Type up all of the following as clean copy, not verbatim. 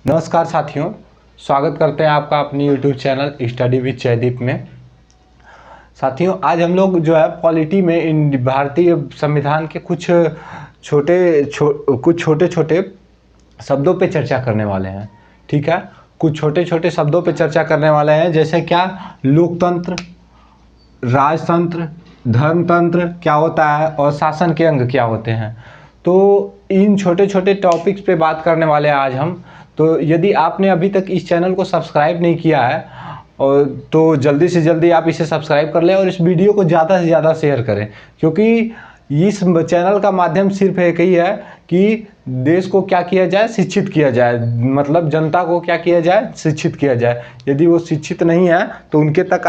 नमस्कार साथियों, स्वागत करते हैं आपका अपनी YouTube channel study with Jaydeep में। साथियों, आज हम लोग जो है पॉलिटी में इन भारतीय संविधान के कुछ छोटे छोटे शब्दों पे चर्चा करने वाले हैं। ठीक है, कुछ छोटे छोटे शब्दों पे चर्चा करने वाले हैं, जैसे क्या लोकतंत्र, राजतंत्र, धर्मतंत्र क्या होता है और शासन के अंग क्या होते हैं। तो इन छोटे छोटे टॉपिक्स पे बात करने वाले हैं आज हम। तो यदि आपने अभी तक इस चैनल को सब्सक्राइब नहीं किया है और तो जल्दी से जल्दी आप इसे सब्सक्राइब कर लें और इस वीडियो को ज़्यादा से ज़्यादा शेयर करें, क्योंकि इस चैनल का माध्यम सिर्फ एक ही है कि देश को क्या किया जाए, शिक्षित किया जाए। मतलब जनता को क्या किया जाए, शिक्षित किया जाए। यदि वो शिक्षित नहीं है तो उनके तक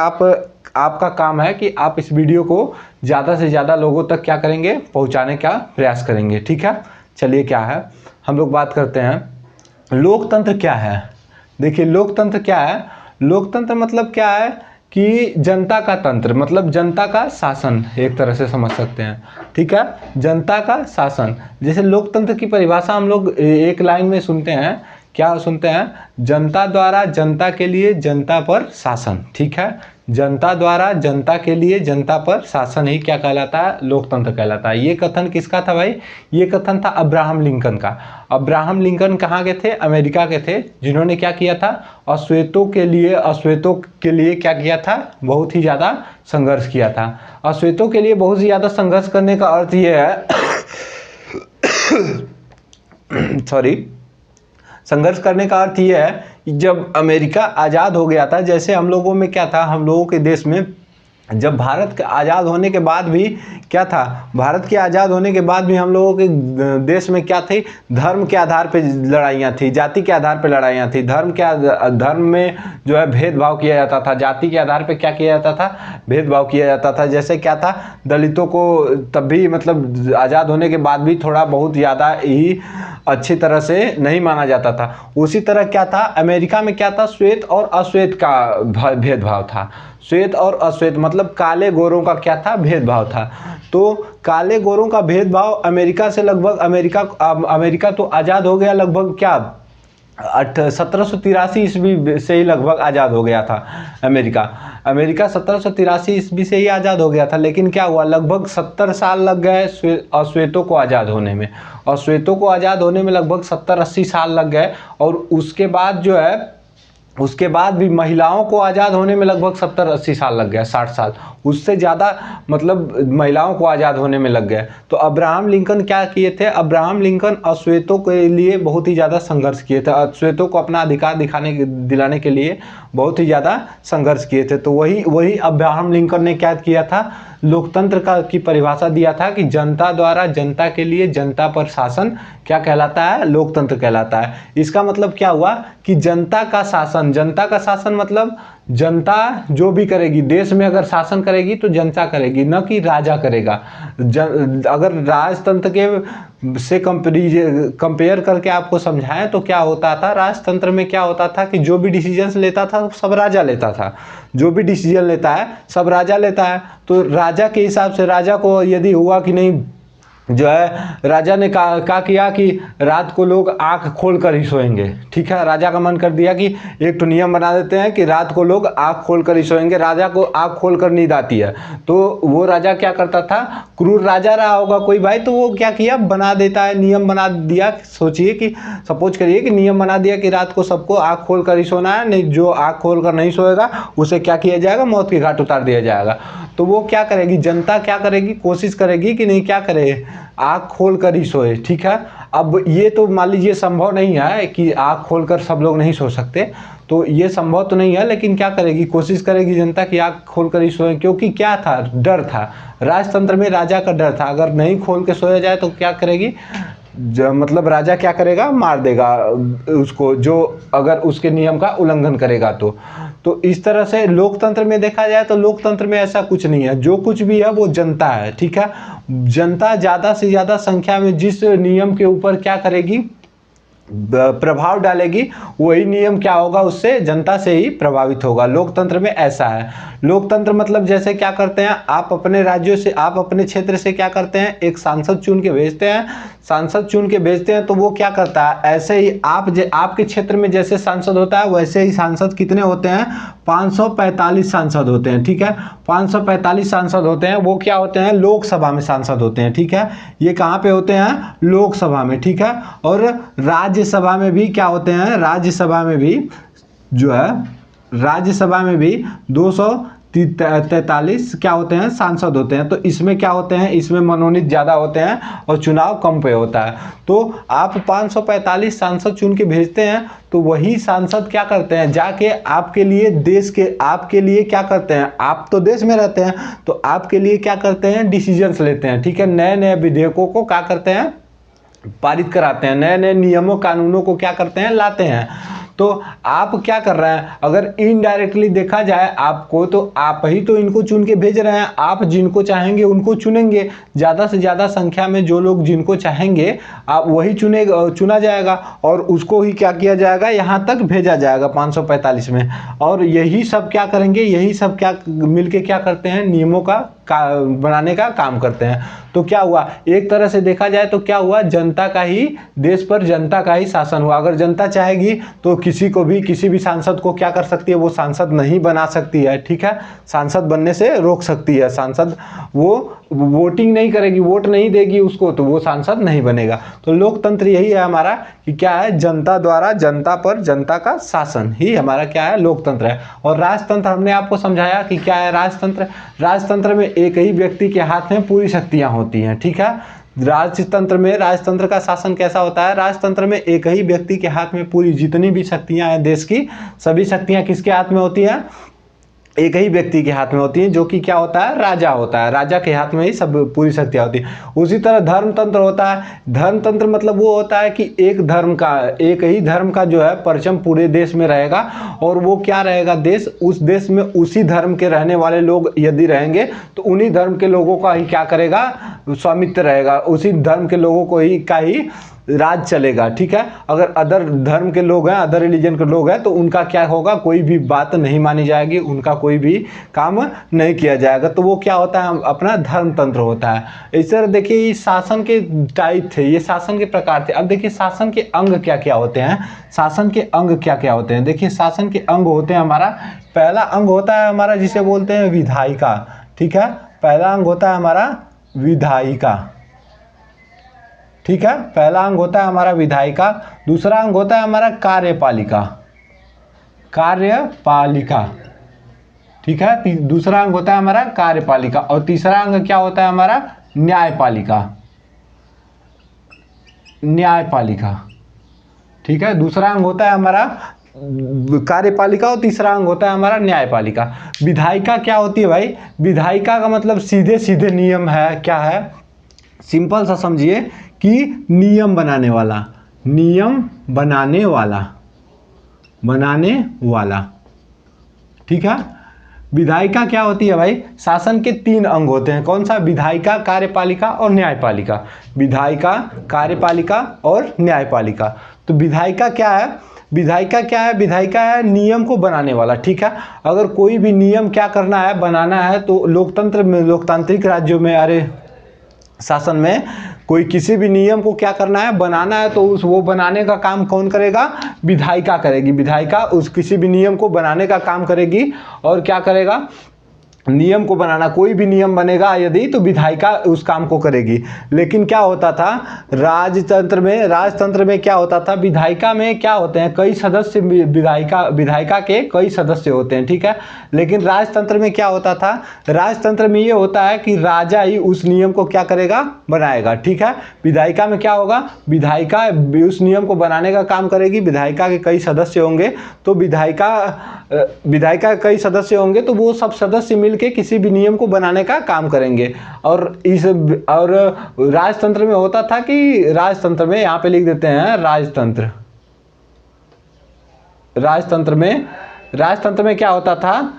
आपका काम है कि आप इस वीडियो को ज़्यादा से ज़्यादा लोगों तक क्या करेंगे, पहुंचाने का प्रयास करेंगे। ठीक है, चलिए क्या है, हम लोग बात करते हैं लोकतंत्र क्या है। देखिए, लोकतंत्र क्या है। लोकतंत्र मतलब क्या है कि जनता का तंत्र, मतलब जनता का शासन, एक तरह से समझ सकते हैं। ठीक है, जनता का शासन। जैसे लोकतंत्र की परिभाषा हम लोग एक लाइन में सुनते हैं, क्या सुनते हैं, जनता द्वारा जनता के लिए जनता पर शासन। ठीक है, जनता द्वारा जनता के लिए जनता पर शासन ही क्या कहलाता है, लोकतंत्र कहलाता है। ये कथन किसका था भाई, ये कथन था अब्राहम लिंकन का। अब्राहम लिंकन कहाँ के थे, अमेरिका के थे, जिन्होंने क्या किया था, अश्वेतों के लिए क्या किया था, बहुत ही ज़्यादा संघर्ष किया था। अश्वेतों के लिए बहुत ही ज़्यादा संघर्ष करने का अर्थ ये है सॉरी, संघर्ष करने का अर्थ ये है कि जब अमेरिका आज़ाद हो गया था, जैसे हम लोगों में क्या था, हम लोगों के देश में जब भारत के आज़ाद होने के बाद भी क्या था, भारत के आज़ाद होने के बाद भी हम लोगों के देश में क्या थी, धर्म के आधार पे लड़ाइयाँ थी, जाति के आधार पे लड़ाइयाँ थी। धर्म में जो है भेदभाव किया जाता था, जाति के आधार पे क्या किया जाता था, भेदभाव किया जाता था। जैसे क्या था, दलितों को तब भी मतलब आज़ाद होने के बाद भी थोड़ा बहुत ज़्यादा ही अच्छी तरह से नहीं माना जाता था। उसी तरह क्या था, अमेरिका में क्या था, श्वेत और अश्वेत का भेदभाव था। श्वेत और अश्वेत मतलब काले गोरों का क्या था, भेदभाव था। तो काले गोरों का भेदभाव अमेरिका से लगभग अमेरिका तो आज़ाद हो गया लगभग क्या 1783 ईस्वी से ही लगभग आज़ाद हो गया था अमेरिका 1783 ईस्वी से ही आज़ाद हो गया था। लेकिन क्या हुआ, लगभग 70 साल लग गए अश्वेतों को आज़ाद होने में। अश्वेतों को आज़ाद होने में लगभग 70-80 साल लग गए। और उसके बाद जो है, उसके बाद भी महिलाओं को आज़ाद होने में लगभग 70-80 साल लग गया, 60 साल, उससे ज़्यादा मतलब महिलाओं को आज़ाद होने में लग गए। तो अब्राहम लिंकन क्या किए थे, अब्राहम लिंकन अश्वेतों के लिए बहुत ही ज़्यादा संघर्ष किए थे, अश्वेतों को अपना अधिकार दिलाने के लिए बहुत ही ज़्यादा संघर्ष किए थे। तो वही अब्राहम लिंकन ने क्या किया था, लोकतंत्र की परिभाषा दिया था कि जनता द्वारा जनता के लिए जनता पर शासन क्या कहलाता है, लोकतंत्र कहलाता है। इसका मतलब क्या हुआ कि जनता का शासन मतलब जनता जो भी करेगी, देश में अगर शासन करेगी तो जनता करेगी, न कि राजा करेगा। अगर राजतंत्र के से कंपेयर करके आपको समझाएं तो क्या होता था, राजतंत्र में क्या होता था कि जो भी डिसीजन लेता था सब राजा लेता था, जो भी डिसीजन लेता है सब राजा लेता है। तो राजा के हिसाब से, राजा को यदि हुआ कि नहीं, जो है राजा ने कहा किया कि रात को लोग आंख खोल कर ही सोएंगे। ठीक है, राजा का मन कर दिया कि एक तो नियम बना देते हैं कि रात को लोग आंख खोल कर ही सोएंगे, राजा को आंख खोल कर नींद आती है। तो वो राजा क्या करता था, क्रूर राजा रहा होगा कोई भाई, तो वो क्या किया, बना देता है, नियम बना दिया। सोचिए कि सपोज करिए कि नियम बना दिया कि रात को सबको आंख खोल कर ही सोना है, नहीं जो आंख खोल कर नहीं सोएगा उसे क्या किया जाएगा, मौत के घाट उतार दिया जाएगा। तो वो क्या करेगी, जनता क्या करेगी, कोशिश करेगी कि नहीं क्या करे, आँख खोल कर ही सोए। ठीक है, अब ये तो मान लीजिए संभव नहीं है कि आँख खोलकर सब लोग नहीं सो सकते, तो ये संभव तो नहीं है, लेकिन क्या करेगी, कोशिश करेगी जनता की आँख खोल कर ही सोए। क्योंकि क्या था, डर था, राजतंत्र में राजा का डर था, अगर नहीं खोल के सोया जाए तो क्या करेगी, मतलब राजा क्या करेगा, मार देगा उसको, जो अगर उसके नियम का उल्लंघन करेगा तो इस तरह से लोकतंत्र में देखा जाए तो लोकतंत्र में ऐसा कुछ नहीं है, जो कुछ भी है वो जनता है। ठीक है, जनता ज़्यादा से ज़्यादा संख्या में जिस नियम के ऊपर क्या करेगी, प्रभाव डालेगी वही नियम क्या होगा, उससे जनता से ही प्रभावित होगा। लोकतंत्र में ऐसा है। लोकतंत्र मतलब जैसे क्या करते हैं, आप अपने राज्यों से, आप अपने क्षेत्र से क्या करते हैं, एक सांसद चुन के भेजते हैं। सांसद चुन के भेजते हैं तो वो क्या करता है, ऐसे ही आपके क्षेत्र में जैसे सांसद होता है वैसे ही सांसद कितने होते हैं, 545 सांसद होते हैं। ठीक है, 545 सांसद होते हैं। वो क्या होते हैं, लोकसभा में सांसद होते हैं। ठीक है, ये कहाँ पे होते हैं, लोकसभा में। ठीक है, और राज्यसभा में भी क्या होते हैं, राज्यसभा में भी जो है, राज्यसभा में भी 243 क्या होते हैं, सांसद होते हैं। तो इसमें क्या होते हैं, इसमें मनोनीत ज़्यादा होते हैं और चुनाव कम पे होता है। तो आप 545 सांसद चुन के भेजते हैं तो वही सांसद क्या करते हैं, जाके आपके लिए, देश के आपके लिए क्या करते हैं, आप तो देश में रहते हैं तो आपके लिए क्या करते हैं, डिसीजंस लेते हैं। ठीक है, नए नए विधेयकों को क्या करते हैं, पारित कराते हैं, नए नए नियमों कानूनों को क्या करते हैं, लाते हैं। तो आप क्या कर रहे हैं, अगर इनडायरेक्टली देखा जाए आपको, तो आप ही तो इनको चुन के भेज रहे हैं। आप जिनको चाहेंगे उनको चुनेंगे, ज़्यादा से ज़्यादा संख्या में जो लोग जिनको चाहेंगे आप वही चुना जाएगा और उसको ही क्या किया जाएगा, यहाँ तक भेजा जाएगा 545 में। और यही सब क्या करेंगे, यही सब क्या मिलके क्या करते हैं, नियमों का बनाने का काम करते हैं। तो क्या हुआ, एक तरह से देखा जाए तो क्या हुआ, जनता का ही, देश पर जनता का ही शासन हुआ। अगर जनता चाहेगी तो किसी को भी, किसी भी सांसद को क्या कर सकती है, वो सांसद नहीं बना सकती है। ठीक है, सांसद बनने से रोक सकती है। सांसद वो वोटिंग नहीं करेगी, वोट नहीं देगी उसको, तो वो सांसद नहीं बनेगा। तो लोकतंत्र यही है हमारा कि क्या है, जनता द्वारा जनता पर जनता का शासन ही हमारा क्या है, लोकतंत्र है। और राजतंत्र हमने आपको समझाया कि क्या है राजतंत्र। राजतंत्र में एक ही व्यक्ति के हाथ में पूरी शक्तियां होती हैं। ठीक है, राजतंत्र में, राजतंत्र का शासन कैसा होता है, राजतंत्र में एक ही व्यक्ति के हाथ में पूरी जितनी भी शक्तियां हैं देश की, सभी शक्तियां किसके हाथ में होती हैं, एक ही व्यक्ति के हाथ में होती है, जो कि क्या होता है, राजा होता है। राजा के हाथ में ही सब पूरी शक्तियाँ होती है। उसी तरह धर्मतंत्र होता है। धर्मतंत्र मतलब वो होता है कि एक धर्म का, एक ही धर्म का जो है परचम पूरे देश में रहेगा और वो क्या रहेगा, देश, उस देश में उसी धर्म के रहने वाले लोग यदि रहेंगे तो उन्हीं धर्म के लोगों का ही क्या करेगा, स्वामित्व रहेगा, उसी धर्म के लोगों को ही का ही राज चलेगा। ठीक है, अगर अदर धर्म के लोग हैं, अदर रिलीजन के लोग हैं तो उनका क्या होगा, कोई भी बात नहीं मानी जाएगी, उनका कोई भी काम नहीं किया जाएगा। तो वो क्या होता है, अपना धर्मतंत्र होता है। इस तरह देखिए, ये शासन के टाइप थे, ये शासन के प्रकार थे। अब देखिए शासन के अंग क्या क्या होते हैं, शासन के अंग क्या क्या होते हैं। देखिए शासन के अंग होते हैं, हमारा पहला अंग होता है हमारा जिसे बोलते हैं विधायिका। ठीक है, पहला अंग होता है हमारा विधायिका। ठीक है, पहला अंग होता है हमारा विधायिका। दूसरा अंग होता है हमारा कार्यपालिका, कार्यपालिका। ठीक है, दूसरा अंग होता है हमारा कार्यपालिका। और तीसरा अंग क्या होता है हमारा, न्यायपालिका, न्यायपालिका। ठीक है, दूसरा अंग होता है हमारा कार्यपालिका और तीसरा अंग होता है हमारा न्यायपालिका। विधायिका क्या होती है भाई, विधायिका का मतलब सीधे सीधे नियम है, क्या है, सिंपल सा समझिए कि नियम बनाने वाला, नियम बनाने वाला, बनाने वाला। ठीक है, विधायिका क्या होती है भाई, शासन के 3 अंग होते हैं। कौन सा, विधायिका, कार्यपालिका और न्यायपालिका। विधायिका, कार्यपालिका और न्यायपालिका। तो विधायिका क्या है, विधायिका क्या है, विधायिका है नियम को बनाने वाला। ठीक है, अगर कोई भी नियम क्या करना है, बनाना है, तो लोकतंत्र में, लोकतांत्रिक राज्यों में, अरे शासन में कोई किसी भी नियम को क्या करना है, बनाना है, तो वो बनाने का काम कौन करेगा, विधायिका करेगी। विधायिका उस किसी भी नियम को बनाने का काम करेगी और क्या करेगा, नियम को बनाना, कोई भी नियम बनेगा यदि तो विधायिका उस काम को करेगी। लेकिन क्या होता था राजतंत्र में क्या होता था, विधायिका में क्या होते हैं, कई सदस्य, विधायिका के कई सदस्य होते हैं। ठीक है, लेकिन राजतंत्र में क्या होता था, राजतंत्र में ये होता है कि राजा ही उस नियम को क्या करेगा, बनाएगा। ठीक है, विधायिका में क्या होगा, विधायिका उस नियम को बनाने का काम करेगी, विधायिका के कई सदस्य होंगे, तो विधायिका के कई सदस्य होंगे तो वो सब सदस्य मिलके किसी भी नियम को बनाने का काम करेंगे। और राजतंत्र में होता था कि, राजतंत्र में यहाँ पे लिख देते हैं राजतंत्र, राजतंत्र में क्या होता था,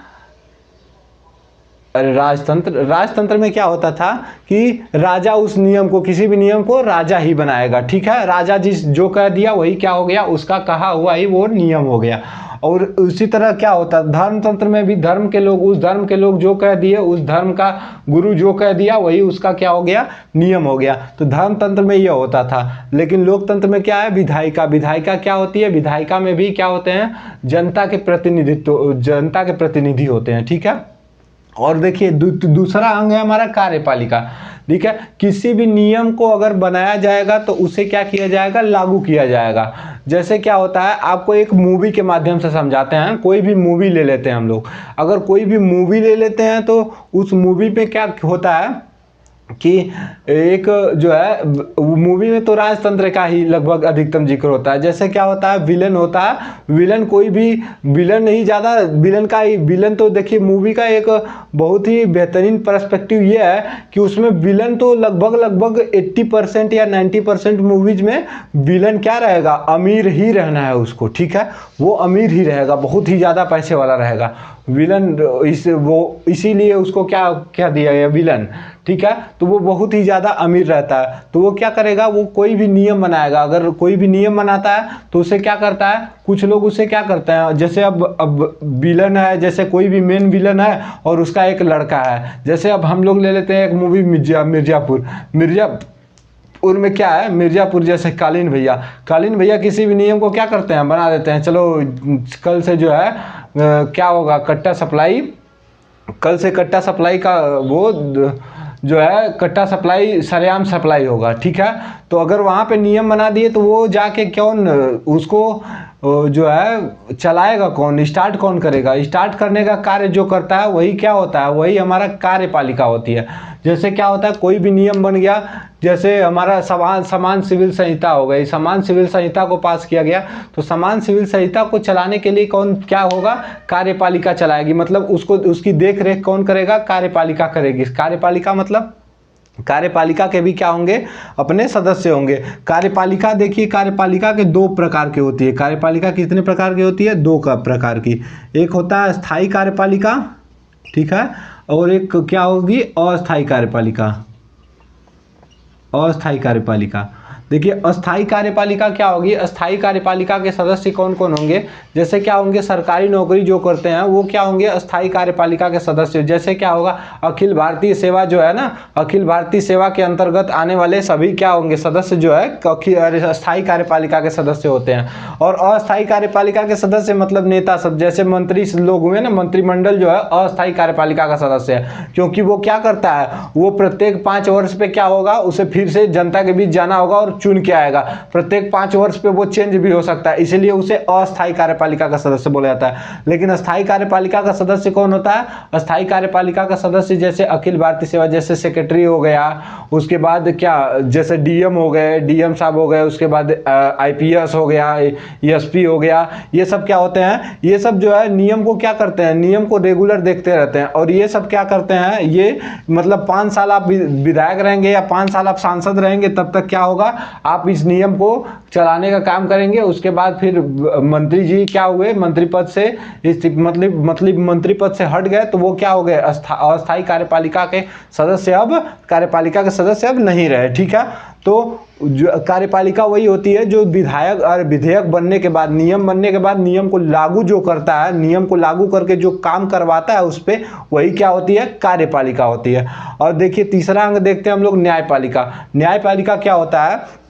अरे राजतंत्र में क्या होता था कि राजा उस नियम को, किसी भी नियम को राजा ही बनाएगा, ठीक है। राजा जिस जो कह दिया वही क्या हो गया, उसका कहा हुआ ही वो नियम हो गया। और उसी तरह क्या होता है धर्मतंत्र में भी, धर्म के लोग, उस धर्म के लोग जो कह दिए, उस धर्म का गुरु जो कह दिया वही उसका क्या हो गया, नियम हो गया। तो धर्मतंत्र में यह होता था। लेकिन लोकतंत्र में क्या है, विधायिका। विधायिका क्या होती है, विधायिका में भी क्या होते हैं, जनता के प्रतिनिधित्व, जनता के प्रतिनिधि होते हैं, ठीक है। और देखिए दूसरा अंग है हमारा कार्यपालिका, ठीक है। किसी भी नियम को अगर बनाया जाएगा तो उसे क्या किया जाएगा, लागू किया जाएगा। जैसे क्या होता है, आपको एक मूवी के माध्यम से समझाते हैं। कोई भी मूवी ले लेते हैं हम लोग, अगर कोई भी मूवी ले लेते हैं तो उस मूवी पे क्या होता है कि एक जो है मूवी में तो राजतंत्र का ही लगभग अधिकतम जिक्र होता है। जैसे क्या होता है, विलन होता है। विलन कोई भी विलन नहीं, ज़्यादा विलन का ही, विलन तो देखिए मूवी का एक बहुत ही बेहतरीन पर्सपेक्टिव ये है कि उसमें विलन तो लगभग 80% या 90% मूवीज में विलन क्या रहेगा, अमीर ही रहना है उसको, ठीक है। वो अमीर ही रहेगा, बहुत ही ज़्यादा पैसे वाला रहेगा विलन। इसीलिए उसको क्या क्या दिया गया, विलन, ठीक है। तो वो बहुत ही ज़्यादा अमीर रहता है। तो वो क्या करेगा, वो कोई भी नियम बनाएगा। अगर कोई भी नियम बनाता है तो उसे क्या करता है, कुछ लोग उसे क्या करते हैं, जैसे अब विलन है, जैसे कोई भी मेन विलन है और उसका एक लड़का है। जैसे अब हम लोग ले लेते हैं एक मूवी मिर्जापुर में क्या है, मिर्जापुर जैसे कालीन भैया किसी भी नियम को क्या करते हैं, बना देते हैं। चलो कल से जो है क्या होगा, कट्टा सप्लाई, कल से कट्टा सप्लाई का वो जो है कट्टा सप्लाई सरेआम सप्लाई होगा, ठीक है। तो अगर वहाँ पे नियम बना दिए तो वो जाके कौन उसको जो है चलाएगा, कौन स्टार्ट कौन करेगा, स्टार्ट करने का कार्य जो करता है वही क्या होता है, वही हमारा कार्यपालिका होती है। जैसे क्या होता है, कोई भी नियम बन गया, जैसे हमारा समान सिविल संहिता हो गई, समान सिविल संहिता को पास किया गया, तो समान सिविल संहिता को चलाने के लिए कौन क्या होगा, कार्यपालिका चलाएगी। मतलब उसको, उसकी देख रेख कौन करेगा, कार्यपालिका करेगी। कार्यपालिका मतलब कार्यपालिका के भी क्या होंगे, अपने सदस्य होंगे। कार्यपालिका देखिए, कार्यपालिका के दो प्रकार की होती है। कार्यपालिका कितने प्रकार की होती है, दो प्रकार की। एक होता है स्थायी कार्यपालिका, ठीक है, और एक क्या होगी, अस्थायी कार्यपालिका। अस्थायी कार्यपालिका, देखिए अस्थायी कार्यपालिका क्या होगी, अस्थायी कार्यपालिका के सदस्य कौन कौन होंगे, जैसे क्या होंगे, सरकारी नौकरी जो करते हैं वो क्या होंगे, अस्थायी कार्यपालिका के सदस्य। जैसे क्या होगा, अखिल भारतीय सेवा जो है ना, अखिल भारतीय सेवा के अंतर्गत आने वाले सभी क्या होंगे, सदस्य जो है अस्थायी कार्यपालिका के सदस्य होते हैं। और अस्थायी कार्यपालिका के सदस्य मतलब नेता सब, जैसे मंत्री लोग हुए ना, मंत्रिमंडल जो है अस्थायी कार्यपालिका का सदस्य है। क्योंकि वो क्या करता है, वो प्रत्येक 5 वर्ष पे क्या होगा, उसे फिर से जनता के बीच जाना होगा और चुन के आएगा। प्रत्येक 5 वर्ष पे वो चेंज भी हो सकता है, इसीलिए उसे अस्थायी कार्यपालिका का सदस्य बोला जाता है। लेकिन अस्थायी कार्यपालिका का सदस्य कौन होता है, अस्थायी कार्यपालिका का सदस्य जैसे अखिल भारतीय सेवा, जैसे सेक्रेटरी हो गया, उसके बाद क्या, जैसे डीएम हो गए, डीएम साहब हो गए, उसके बाद आईपीएस हो गया, एसपी हो गया, ये सब क्या होते हैं, ये सब जो है नियम को क्या करते हैं, नियम को रेगुलर देखते रहते हैं। और ये सब क्या करते हैं, ये मतलब 5 साल आप विधायक रहेंगे या 5 साल आप सांसद रहेंगे, तब तक क्या होगा, आप इस नियम को चलाने का काम करेंगे। उसके बाद फिर मंत्री जी क्या हुए, मंत्री पद से मतलब मंत्री पद से हट गए, तो वो क्या हो गए, अस्थायी कार्यपालिका के सदस्य, अब कार्यपालिका के सदस्य अब नहीं रहे, ठीक है। तो जो कार्यपालिका वही होती है जो विधायक और विधेयक बनने के बाद, नियम बनने के बाद नियम को लागू जो करता है, नियम को लागू करके जो काम करवाता है उस पर, वही क्या होती है, कार्यपालिका होती है। और देखिए तीसरा अंग देखते हैं हम लोग, न्यायपालिका। न्यायपालिका क्या होता है,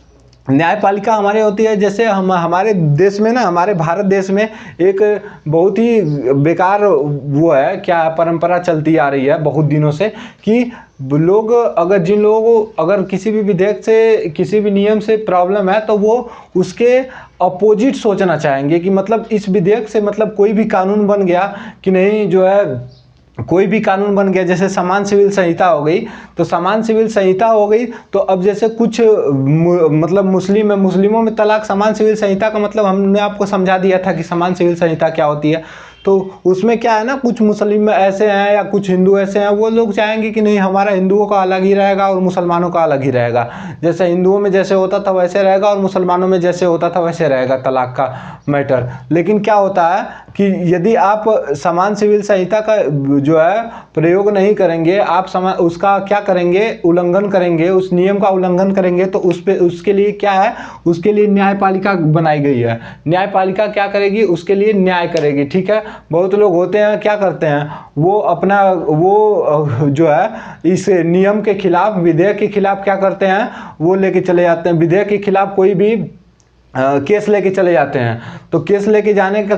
न्यायपालिका हमारे होती है, जैसे हमारे देश में ना, हमारे भारत देश में एक बहुत ही बेकार वो है, क्या परंपरा चलती आ रही है बहुत दिनों से, कि लोग अगर जिन लोगों को अगर किसी भी विधेयक से, किसी भी नियम से प्रॉब्लम है, तो वो उसके अपोजिट सोचना चाहेंगे कि मतलब इस विधेयक से मतलब कोई भी कानून बन गया कि नहीं, जो है कोई भी कानून बन गया, जैसे समान सिविल संहिता हो गई, तो समान सिविल संहिता हो गई, तो अब जैसे कुछ मतलब मुस्लिमों में तलाक, समान सिविल संहिता का मतलब हमने आपको समझा दिया था कि समान सिविल संहिता क्या होती है। तो उसमें क्या है ना, कुछ मुस्लिम ऐसे हैं या कुछ हिंदू ऐसे हैं, वो लोग चाहेंगे कि नहीं हमारा हिंदुओं का अलग ही रहेगा और मुसलमानों का अलग ही रहेगा। जैसे हिंदुओं में जैसे होता था वैसे रहेगा और मुसलमानों में जैसे होता था वैसे रहेगा तलाक का मैटर। लेकिन क्या होता है कि यदि आप समान सिविल संहिता का जो है प्रयोग नहीं करेंगे, आप उसका क्या करेंगे, उल्लंघन करेंगे, उस नियम का उल्लंघन करेंगे, तो उसके लिए क्या है, उसके लिए न्यायपालिका बनाई गई है। न्यायपालिका क्या करेगी, उसके लिए न्याय करेगी। ठीक है, बहुत लोग होते हैं क्या करते हैं, वो अपना वो जो है इस नियम के खिलाफ, विधेयक के खिलाफ क्या करते हैं, वो लेके चले जाते हैं, विधेयक के खिलाफ कोई भी केस लेके चले जाते हैं। तो केस लेके जाने का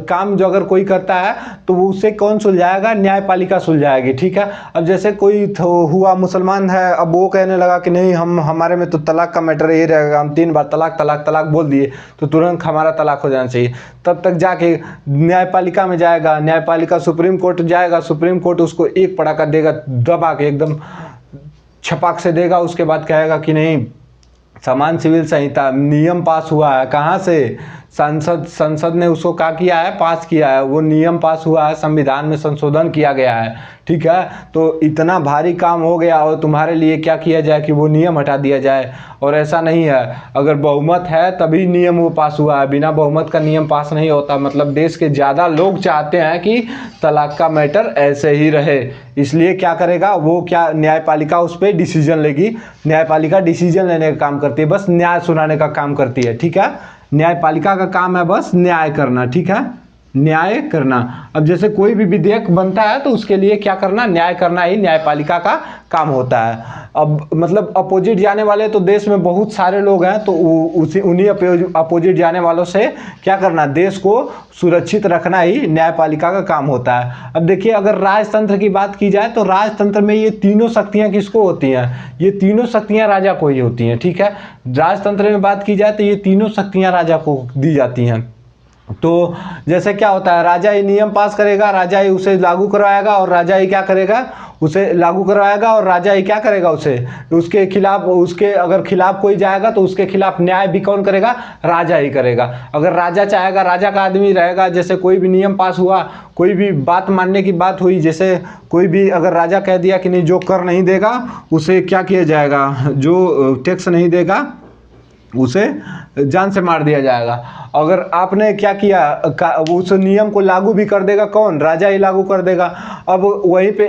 काम जो अगर कोई करता है तो वो उससे कौन सुलझाएगा, न्यायपालिका सुलझाएगी। ठीक है, अब जैसे कोई हुआ मुसलमान है, अब वो कहने लगा कि नहीं हमारे में तो तलाक का मैटर ये रहेगा, हम 3 बार तलाक तलाक तलाक बोल दिए तो तुरंत हमारा तलाक हो जाना चाहिए। तब तक जाके न्यायपालिका में जाएगा, न्यायपालिका सुप्रीम कोर्ट जाएगा, सुप्रीम कोर्ट उसको एक पड़ाका देगा, दबा के एकदम छपाक से देगा। उसके बाद कहेगा कि नहीं, समान सिविल संहिता नियम पास हुआ है, कहाँ से, संसद ने उसको क्या किया है, पास किया है, वो नियम पास हुआ है, संविधान में संशोधन किया गया है। ठीक है, तो इतना भारी काम हो गया और तुम्हारे लिए क्या किया जाए कि वो नियम हटा दिया जाए। और ऐसा नहीं है, अगर बहुमत है तभी नियम वो पास हुआ है, बिना बहुमत का नियम पास नहीं होता। मतलब देश के ज़्यादा लोग चाहते हैं कि तलाक का मैटर ऐसे ही रहे, इसलिए क्या करेगा वो, क्या न्यायपालिका उस पर डिसीजन लेगी। न्यायपालिका डिसीजन लेने का काम करती है, बस न्याय सुनाने का काम करती है। ठीक है, न्यायपालिका का काम है बस न्याय करना। ठीक है, न्याय करना। अब जैसे कोई भी विधेयक बनता है तो उसके लिए क्या करना, न्याय करना ही न्यायपालिका का काम होता है। अब मतलब अपोजिट जाने वाले तो देश में बहुत सारे लोग हैं, तो उन्हीं अपोजिट जाने वालों से क्या करना, देश को सुरक्षित रखना ही न्यायपालिका का काम होता है। अब देखिए, अगर राजतंत्र की बात की जाए तो राजतंत्र में ये तीनों शक्तियाँ किसको होती हैं, ये तीनों शक्तियाँ राजा को ही होती हैं। ठीक है, राजतंत्र में बात की जाए तो ये तीनों शक्तियाँ राजा को दी जाती हैं। तो जैसे क्या होता है, राजा ही नियम पास करेगा, राजा ही उसे लागू करवाएगा, और राजा ही क्या करेगा, उसे लागू करवाएगा, और राजा ही क्या करेगा, उसके खिलाफ, उसके अगर खिलाफ कोई जाएगा तो उसके खिलाफ न्याय भी कौन करेगा, राजा ही करेगा। अगर राजा चाहेगा, राजा का आदमी रहेगा, जैसे कोई भी नियम पास हुआ, कोई भी बात मानने की बात हुई, जैसे कोई भी अगर राजा कह दिया कि नहीं जो कर नहीं देगा उसे क्या किया जाएगा, जो टैक्स नहीं देगा उसे जान से मार दिया जाएगा। अगर आपने क्या किया, उस नियम को लागू भी कर देगा कौन, राजा ही लागू कर देगा। अब वहीं पे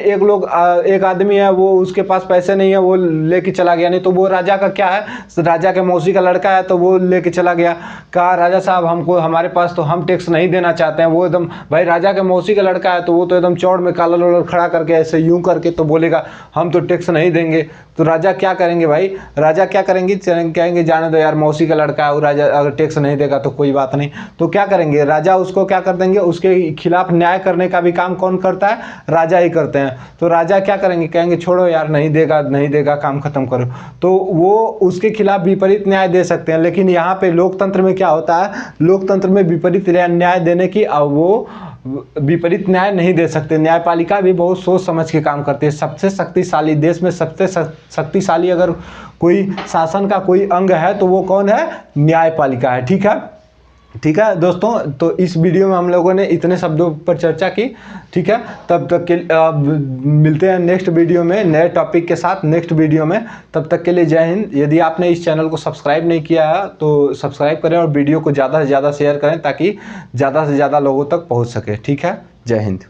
एक आदमी है, वो उसके पास पैसे नहीं है, वो लेके चला गया, नहीं तो वो राजा का क्या है, राजा के मौसी का लड़का है, तो वो लेके चला गया, कहा राजा साहब हमको, हमारे पास तो हम टैक्स नहीं देना चाहते हैं। वो एकदम, भाई राजा के मौसी का लड़का है तो वो तो एकदम चौड़ में काला लोलर खड़ा करके ऐसे यूं करके तो बोलेगा हम तो टैक्स नहीं देंगे। तो राजा क्या करेंगे भाई, राजा क्या करेंगे, कहेंगे जाने दो यार, मौसी का लड़का है, वो राजा अगर टैक्स नहीं देगा तो कोई बात नहीं। तो क्या करेंगे, राजा उसको क्या कर देंगे, उसके खिलाफ न्याय करने का भी काम कौन करता है, राजा ही करते हैं। तो राजा क्या करेंगे, कहेंगे छोड़ो यार, नहीं देगा, काम खत्म करो। तो वो उसके खिलाफ विपरीत न्याय दे सकते हैं। लेकिन यहाँ पे लोकतंत्र में क्या होता है, लोकतंत्र में विपरीत न्याय देने की, अब वो विपरीत न्याय नहीं दे सकते। न्यायपालिका भी बहुत सोच समझ के काम करती है। सबसे शक्तिशाली, देश में सबसे शक्तिशाली अगर कोई शासन का कोई अंग है तो वो कौन है, न्यायपालिका है। ठीक है दोस्तों, तो इस वीडियो में हम लोगों ने इतने शब्दों पर चर्चा की। ठीक है, तब तक के मिलते हैं नेक्स्ट वीडियो में नए टॉपिक के साथ, नेक्स्ट वीडियो में। तब तक के लिए जय हिंद। यदि आपने इस चैनल को सब्सक्राइब नहीं किया है तो सब्सक्राइब करें और वीडियो को ज़्यादा से ज़्यादा शेयर करें ताकि ज़्यादा से ज़्यादा लोगों तक पहुंच सके। ठीक है, जय हिंद।